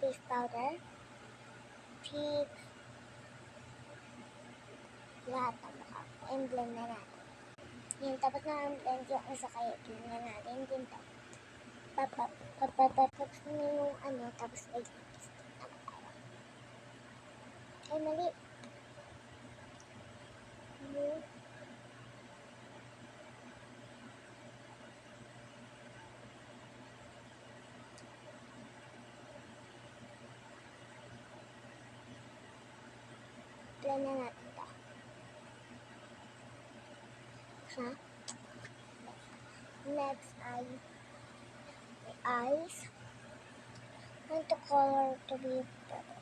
face powder, cheeks, lahat ng mukha. And blend na natin. Yan, tapos na blend yung isa kayo. Tingnan natin din to. Tapos na yung tapos may lipstick naman tayo. Ay, mali. Blend na natin to. Ha? Next ay the eyes. Want the color to be purple.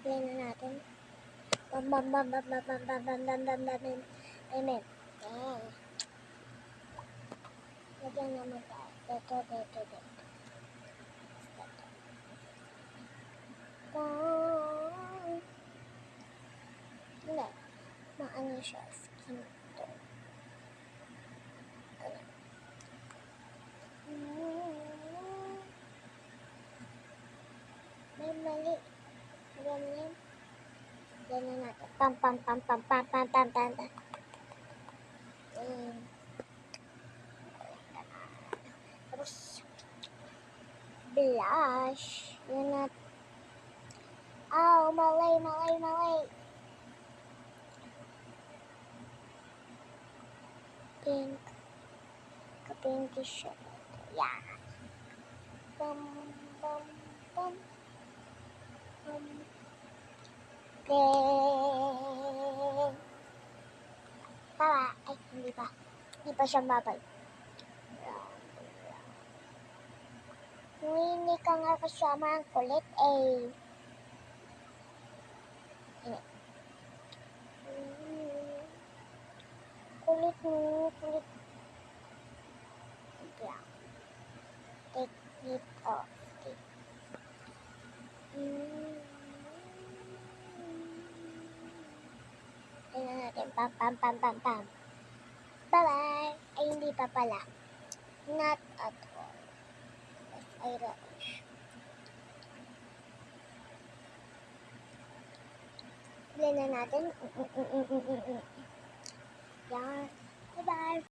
Blend na natin. Amen. Lagyan naman tayo. Dito. Hindi. Maano siya. Skin tone. May mali. Ganyan. Ganyan natin. Pam. Tapos, blush. Yan natin. Malay. Pink. Kapinkish siya. Yan. Pam. Tara. Ay, hindi pa. Hindi pa siya babay. Hindi ka nga kasama ang kulit eh. Kulit mo. Yeah. Take it off. Okay. Tingnan natin. Pam. Bye-bye. Ay, hindi pa pala. Not at all. Eyelash. Blend na natin. Yan. Bye-bye.